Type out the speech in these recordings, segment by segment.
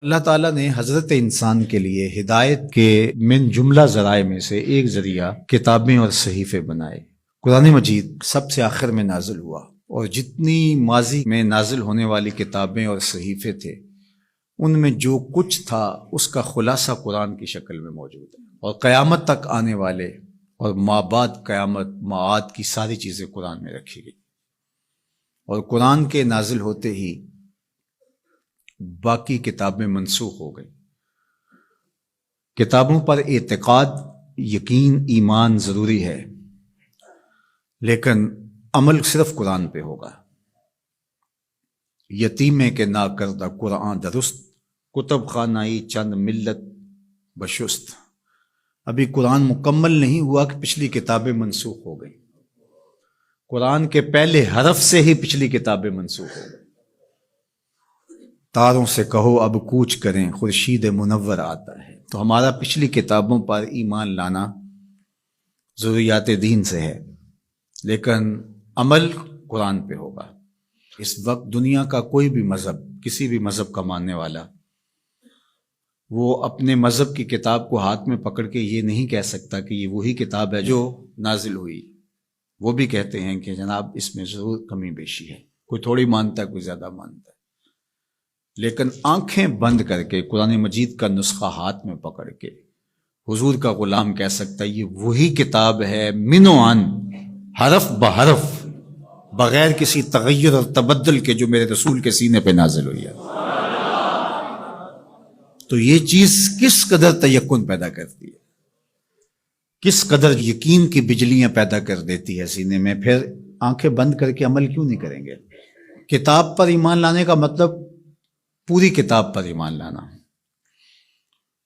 اللہ تعالیٰ نے حضرت انسان کے لیے ہدایت کے من جملہ ذرائع میں سے ایک ذریعہ کتابیں اور صحیفے بنائے۔ قرآن مجید سب سے آخر میں نازل ہوا، اور جتنی ماضی میں نازل ہونے والی کتابیں اور صحیفے تھے ان میں جو کچھ تھا اس کا خلاصہ قرآن کی شکل میں موجود ہے، اور قیامت تک آنے والے اور ما بعد قیامت معاد کی ساری چیزیں قرآن میں رکھی گئی۔ اور قرآن کے نازل ہوتے ہی باقی کتابیں منسوخ ہو گئی۔ کتابوں پر اعتقاد، یقین، ایمان ضروری ہے، لیکن عمل صرف قرآن پہ ہوگا۔ یتیمے کے نا کردہ قرآن درست، کتب خانائی چند ملت بشست۔ ابھی قرآن مکمل نہیں ہوا کہ پچھلی کتابیں منسوخ ہو گئیں۔ قرآن کے پہلے حرف سے ہی پچھلی کتابیں منسوخ ہو گئیں۔ تاروں سے کہو اب کوچ کریں، خورشید منور آتا ہے۔ تو ہمارا پچھلی کتابوں پر ایمان لانا ضروریات دین سے ہے، لیکن عمل قرآن پہ ہوگا۔ اس وقت دنیا کا کوئی بھی مذہب، کسی بھی مذہب کا ماننے والا، وہ اپنے مذہب کی کتاب کو ہاتھ میں پکڑ کے یہ نہیں کہہ سکتا کہ یہ وہی کتاب ہے جو نازل ہوئی۔ وہ بھی کہتے ہیں کہ جناب اس میں ضرور کمی بیشی ہے، کوئی تھوڑی مانتا ہے، کوئی زیادہ مانتا ہے، لیکن آنکھیں بند کر کے قرآن مجید کا نسخہ ہاتھ میں پکڑ کے حضور کا غلام کہہ سکتا ہے یہ وہی کتاب ہے، من و عن، حرف بحرف، بغیر کسی تغیر اور تبدل کے، جو میرے رسول کے سینے پہ نازل ہوئی ہے۔ تو یہ چیز کس قدر تیقن پیدا کرتی ہے، کس قدر یقین کی بجلیاں پیدا کر دیتی ہے سینے میں۔ پھر آنکھیں بند کر کے عمل کیوں نہیں کریں گے؟ کتاب پر ایمان لانے کا مطلب پوری کتاب پر ایمان لانا،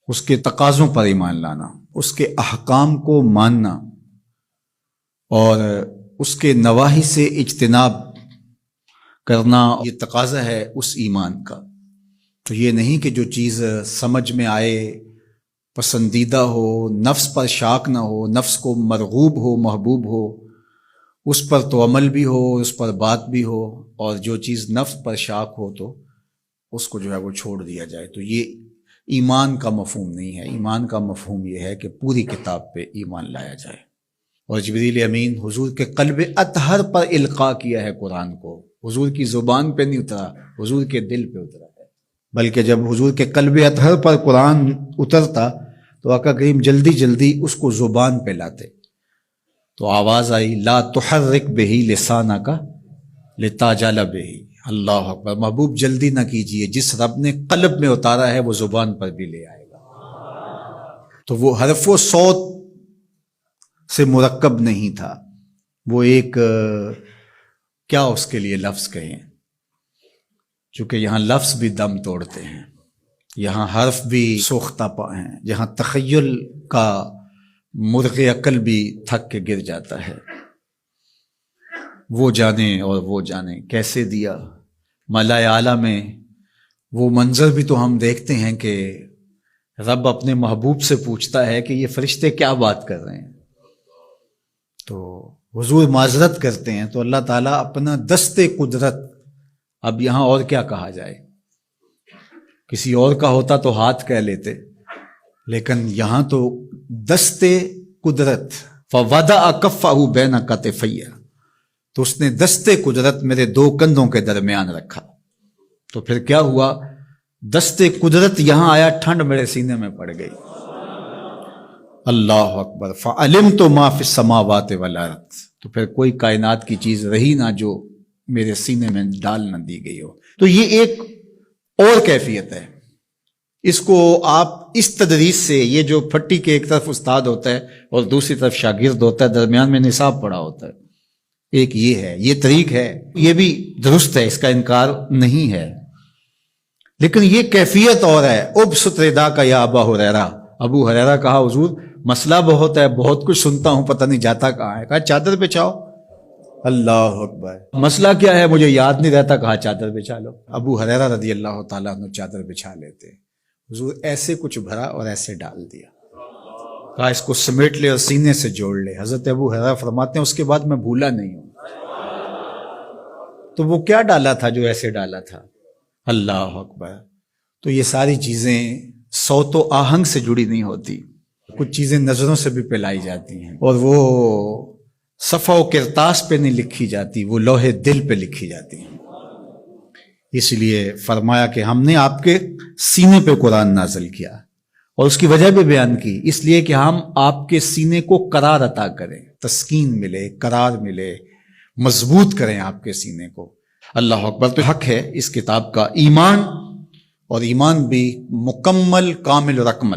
اس کے تقاضوں پر ایمان لانا، اس کے احکام کو ماننا، اور اس کے نواہی سے اجتناب کرنا، یہ تقاضا ہے اس ایمان کا۔ تو یہ نہیں کہ جو چیز سمجھ میں آئے، پسندیدہ ہو، نفس پر شاک نہ ہو، نفس کو مرغوب ہو، محبوب ہو، اس پر تو عمل بھی ہو، اس پر بات بھی ہو، اور جو چیز نفس پر شاک ہو تو اس کو جو ہے وہ چھوڑ دیا جائے۔ تو یہ ایمان کا مفہوم نہیں ہے۔ ایمان کا مفہوم یہ ہے کہ پوری کتاب پہ ایمان لایا جائے۔ اور جبریل امین حضور کے قلب اطہر پر القاء کیا ہے قرآن کو، حضور کی زبان پہ نہیں اترا، حضور کے دل پہ اترا ہے۔ بلکہ جب حضور کے قلب اطہر پر قرآن اترتا تو آقا کریم جلدی جلدی اس کو زبان پہ لاتے، تو آواز آئی لا تحرک بہی لسانک لتعجل بہی۔ اللہ اکبر، محبوب جلدی نہ کیجئے، جس رب نے قلب میں اتارا ہے وہ زبان پر بھی لے آئے گا۔ تو وہ حرف و صوت سے مرکب نہیں تھا، وہ ایک کیا اس کے لیے لفظ کہیں، چونکہ یہاں لفظ بھی دم توڑتے ہیں، یہاں حرف بھی سوختہ پا ہیں، جہاں تخیل کا مرغ عقل بھی تھک کے گر جاتا ہے۔ وہ جانے اور وہ جانے کیسے دیا ملائے اعلیٰ میں۔ وہ منظر بھی تو ہم دیکھتے ہیں کہ رب اپنے محبوب سے پوچھتا ہے کہ یہ فرشتے کیا بات کر رہے ہیں، تو حضور معذرت کرتے ہیں، تو اللہ تعالیٰ اپنا دست قدرت، اب یہاں اور کیا کہا جائے، کسی اور کا ہوتا تو ہاتھ کہہ لیتے، لیکن یہاں تو دست قدرت، فوضع کفہ بین کتفی، تو اس نے دست قدرت میرے دو کندھوں کے درمیان رکھا۔ تو پھر کیا ہوا، دست قدرت یہاں آیا، ٹھنڈ میرے سینے میں پڑ گئی۔ اللہ اکبر، فعلمت ما فی السماوات والارض، تو پھر کوئی کائنات کی چیز رہی نہ جو میرے سینے میں ڈال نہ دی گئی ہو۔ تو یہ ایک اور کیفیت ہے، اس کو آپ اس تدریس سے، یہ جو پھٹی کے ایک طرف استاد ہوتا ہے اور دوسری طرف شاگرد ہوتا ہے، درمیان میں نصاب پڑا ہوتا ہے، ایک یہ ہے، یہ طریق ہے، یہ بھی درست ہے، اس کا انکار نہیں ہے، لیکن یہ کیفیت اور ہے۔ ابسط ردا کا یا ابا ہریرہ، ابو ہریرہ کہا حضور مسئلہ بہت ہے، بہت کچھ سنتا ہوں، پتہ نہیں جاتا کہاں ہے، کہا چادر بچھاؤ۔ اللہ اکبر، مسئلہ کیا ہے مجھے یاد نہیں رہتا، کہا چادر بچھا لو۔ ابو ہریرہ رضی اللہ تعالیٰ عنہ چادر بچھا لیتے، حضور ایسے کچھ بھرا اور ایسے ڈال دیا، کہا اس کو سمیٹ لے اور سینے سے جوڑ لے۔ حضرت ابو ہریرہ فرماتے ہیں اس کے بعد میں بھولا نہیں ہوں۔ تو وہ کیا ڈالا تھا جو ایسے ڈالا تھا؟ اللہ اکبر۔ تو تو یہ ساری چیزیں صوت و آہنگ سے جڑی نہیں ہوتی، کچھ چیزیں نظروں سے بھی پلائی جاتی ہیں، اور وہ صفحہ و کرتاس پہ نہیں لکھی جاتی، وہ لوح دل پہ لکھی جاتی ہیں۔ اس لیے فرمایا کہ ہم نے آپ کے سینے پہ قرآن نازل کیا، اور اس کی وجہ بھی بیان کی، اس لیے کہ ہم آپ کے سینے کو قرار عطا کریں، تسکین ملے، قرار ملے، مضبوط کریں آپ کے سینے کو۔ اللہ اکبر۔ تو حق ہے اس کتاب کا ایمان، اور ایمان بھی مکمل، کامل اور اکمل۔